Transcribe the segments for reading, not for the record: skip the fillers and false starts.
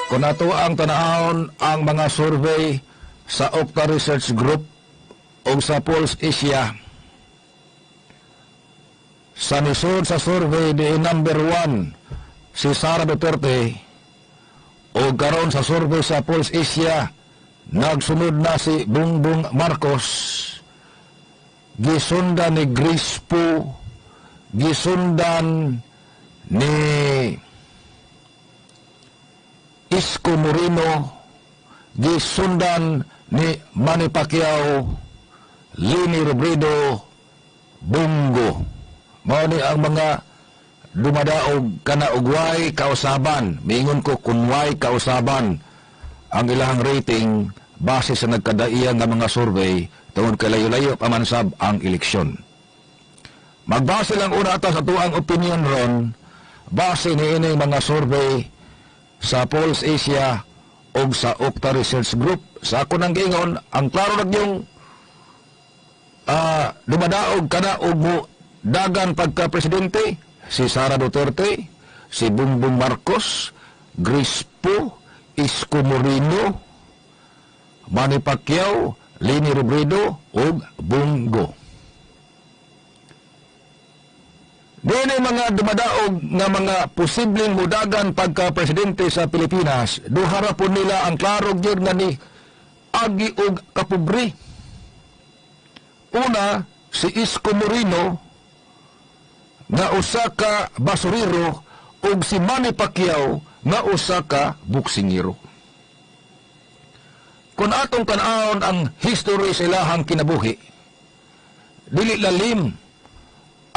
Kung ato ang tanahon ang mga survey sa Okta Research Group o sa Pulse Asia, sa nisod sa survey di number 1 si Sara Duterte o karon sa survey sa Pulse Asia nagsunod na si Bongbong Marcos, gisundan ni Grace Poe, gisundan ni Isko Moreno, gisundan ni Manny Pacquiao, Leni Robredo, Bongo. Mao ni ang mga dumadaog kana og way kausaban. Miingon ko kun way kausaban ang ilahang rating base sa nagkadaiya nga mga survey tungod kay layo-layo pamansab ang eleksyon. Magbase lang una ata sa tuang opinion ron base ni ini mga survey sa Pulse Asia o sa Okta Research Group. Sa ako nang giingon, ang klaro na yung dumadaog kana og mo dagan pagka-presidente, si Sara Duterte, si Bongbong Marcos, Grace Poe, Isko Moreno, Manny Pacquiao, Leni Robredo, ug Bongo. Dili mga dumadaog nga mga posibleng mudagan pagka-presidente sa Pilipinas, duhara po nila ang klaro gyud nga ni agi og kapobre. Una, si Isko Moreno nga usa ka basurero ug si Manny Pacquiao nga usa ka boksingero. Kung atong tan-awon ang history sa ilahang kinabuhi, dili lalim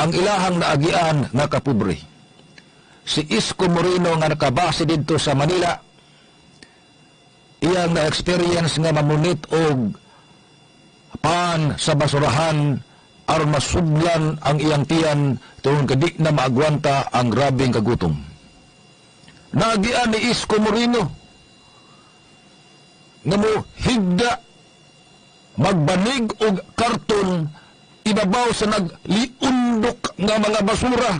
ang ilahang naagian nga kapobre. Si Isko Moreno nga nakabase didto sa Manila, iyang na-experience nga mamunit og pan sa basurahan aron masudlan ang iyang tiyan tungod kadi na maagwanta ang grabeng kagutom. Naagian ni Isko Moreno nga mo higda magbanig og karton ibabaw sa nagliundok nga mga basura.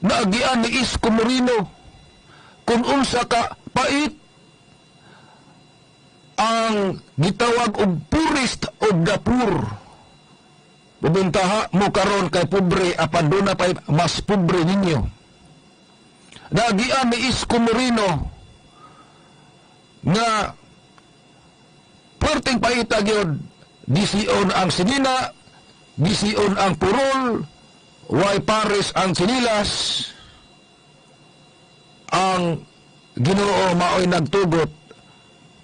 Naagian ni Isko Moreno kung unsa ka pait ang gitawag og purist og dapur. Bubintaha mo karon kay pobre apan doon na pa'y mas pobre ninyo. Naagian ni Isko Moreno nga perting paita gyud gisiyon ang sinina, gisiyon ang purol, way pares ang sinilas. Ang Ginoo maoy nagtugot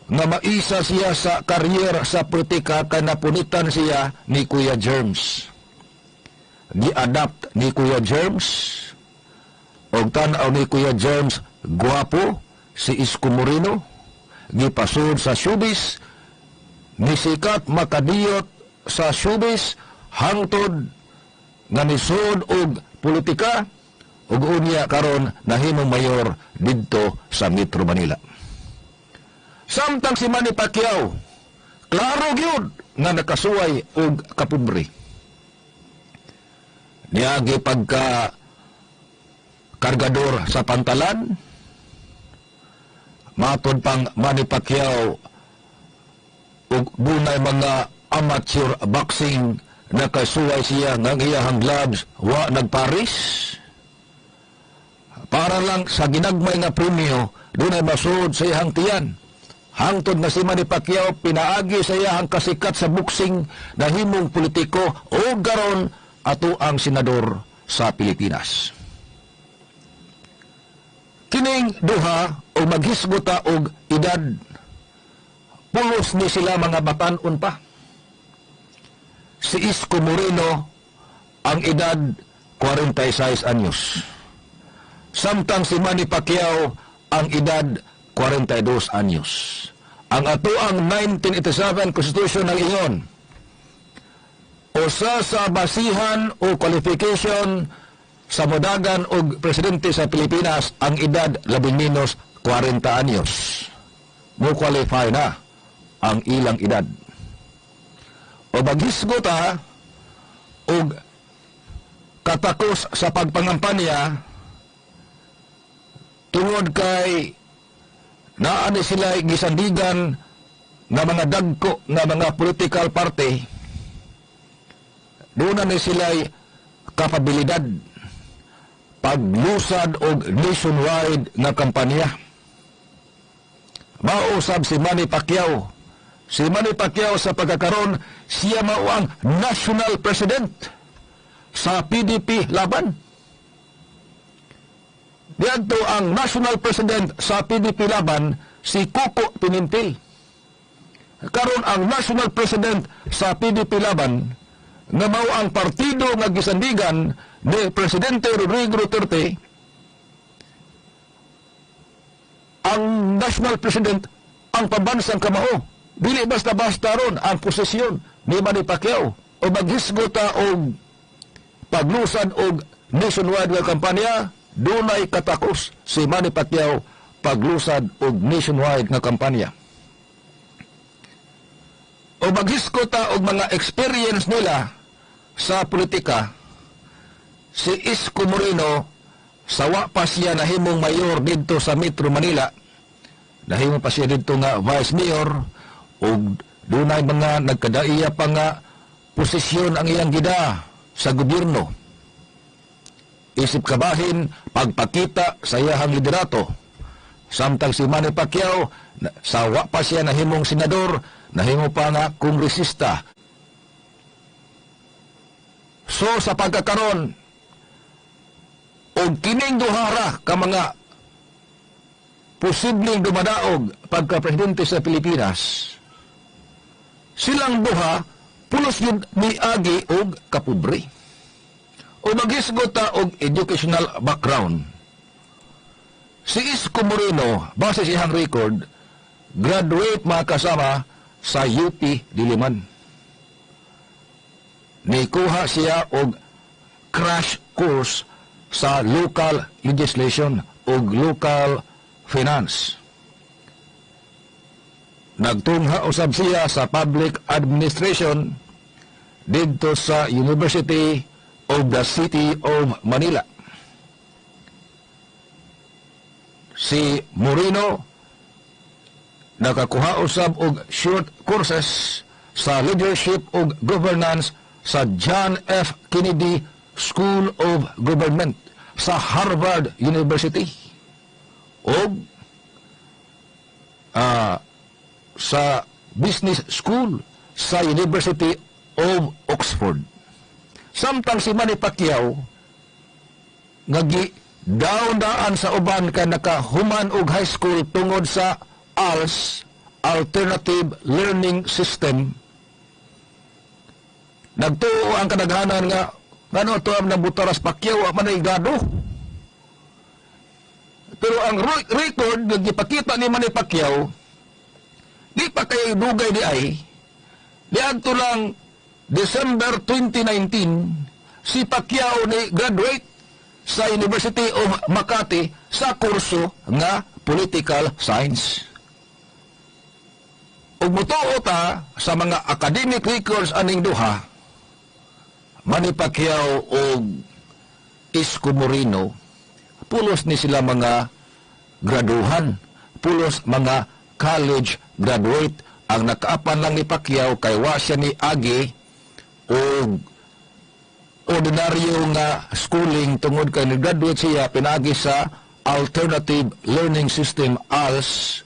nga maisa siya sa karyer sa politika kay napunitan siya ni Kuya Germs. Gi-adapt ni Kuya Germs og tan-aw ni Kuya Germs guwapo si Isko Moreno, gipasud sa showbiz, nisikat makadiyot sa showbiz hangtod nga nisud og politika ug unya karon nahimong mayor didto sa Metro Manila. Samtang si Manny Pacquiao, klaro gyud nga nakasuway og kapobre. Niagi pagka kargador sa pantalan, matod pang Manny Pacquiao ug dunay mga amateur boxing nakasuway siya nga iyahang gloves wa nagparis. Para lang sa ginagmay nga premyo, dunay masud sa iyang tiyan. Hangtod na si Manny Pacquiao pinaagi sa iyang kasikat sa boxing na himong politiko o garon ato ang senador sa Pilipinas. Kining duha o maghisgota og edad, pulos ni sila mga batan-on pa. Si Isko Moreno ang edad 46 anyos. Samtang si Manny Pacquiao ang edad 42 anyos. Ang atoang 1987 Constitution ng ingon, usa sa basihan o qualification sa modagan og presidente sa Pilipinas ang edad labing menos 40 anyos. Mo qualify na ang ilang edad. O maghisgot og katakos sa pagpangampanya tungod kay naa ni sila gisandigan nga mga dagko nga mga political party, doon na sila kapabilidad paglusad og nationwide nga kampanya. Mausab si Manny Pacquiao. Si Manny Pacquiao sa pagkakaroon, siya mao ang national president sa PDP laban. Diadto ang national president sa PDP laban, si Coco Pimentel. Karon ang national president sa PDP laban, nga mao ang partido nga gisandigan ni Presidente Rodrigo Duterte, ang national president ang pambansang kamao. Dili basta-basta ron ang posisyon ni Manny Pacquiao o maghisgota og paglusad og nationwide nga kampanya. Dunay katakos si Manny Pacquiao paglusad og nationwide nga kampanya. O maghisgota og mga experience nila sa politika. Si Isko Moreno, sawa pa siya nahimong mayor dito sa Metro Manila, nahimo pa siya dito nga vice mayor, o dunay mga nagkadaiya pa nga posisyon ang iyang gida sa gobyerno. Isip kabahin, pagpakita sa iyang liderato. Samtang si Manny Pacquiao, sawa pa siya nahimong senador, nahimo pa nga kongresista. So sa pagkakaroon, o kining duhara ka mga posibleng dumadaog pagka-presidente sa Pilipinas, silang duha, pulos yun miagi og kapobre. O maghisgota og educational background. Si Isko Moreno, base sa iyang record, graduate mga kasama sa UP Diliman. Nikuha siya og crash course sa local legislation o local finance. Nagtungha usab siya sa public administration dito sa University of the City of Manila. Si Moreno nakakuha usab og short courses sa leadership ug governance sa John F. Kennedy School of Government sa Harvard University o sa Business School sa University of Oxford. Samtang si Manny Pacquiao daon-daan sa uban kay nakahuman og high school tungod sa ALS, Alternative Learning System. Nagtuo ang kadaghanan nga ngano to ang nabutaras Pacquiao man ay gado. Pero ang record nga gipakita ni Manny Pacquiao di pa kay dugay di ay diadto lang December 2019 si Pacquiao ni graduate sa University of Makati sa kurso nga Political Science. Ug mutuo ta sa mga academic records aning duha, Manny Pacquiao o Isko Moreno, pulos ni sila mga graduhan, pulos mga college graduate. Ang nakaapan lang ni Pacquiao kay wa siya ni agi o ordinaryo nga schooling tungod kay nag-graduate siya pinagi sa Alternative Learning System ALS.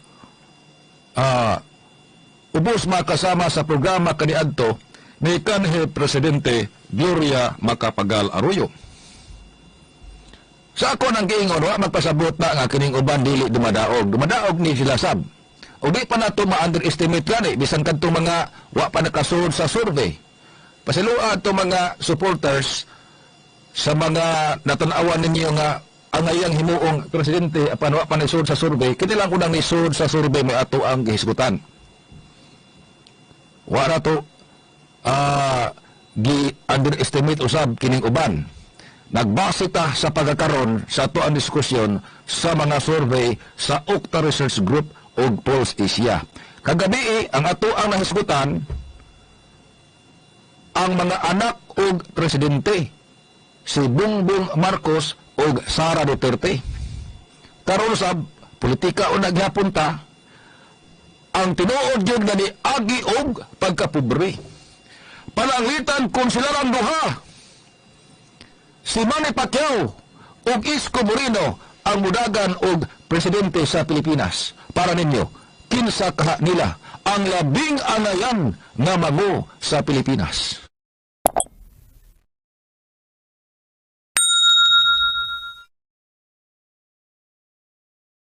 Ubos makasama sa programa kaniadto ni kanhi Presidente Gloria Macapagal Arroyo. Sa ako nang giingon, wa magpasabot na nga kining uban dili dumadaog. Dumadaog ni sila sab. O di pa nato ma-underestimate yan bisan kadto mga wa pa nakasuod sa survey. Pasiluan to mga supporters sa mga natanawan ninyo nga ang ayang himuong presidente apan wa pa nisuod sa survey, kini lang unang nisuod sa survey may ato ang gihisgutan. Wa na to gi-underestimate usab kining uban. Nagbase ta sa pagkakaroon sa ato ang diskusyon sa mga survey sa Okta Research Group o Pulse Asia. Kagabi ang ato ang nahisgutan ang mga anak og presidente si Bongbong Marcos og Sara Duterte. Karon sa politika o naghapon ta ang tinuod yun nga ni agi og pagkapobre. Pananglitan kung sila lang duha, si Manny Pacquiao ug Isko Moreno ang mudagan og presidente sa Pilipinas. Para ninyo, kinsa kaha nila ang labing anayan nga mago sa Pilipinas?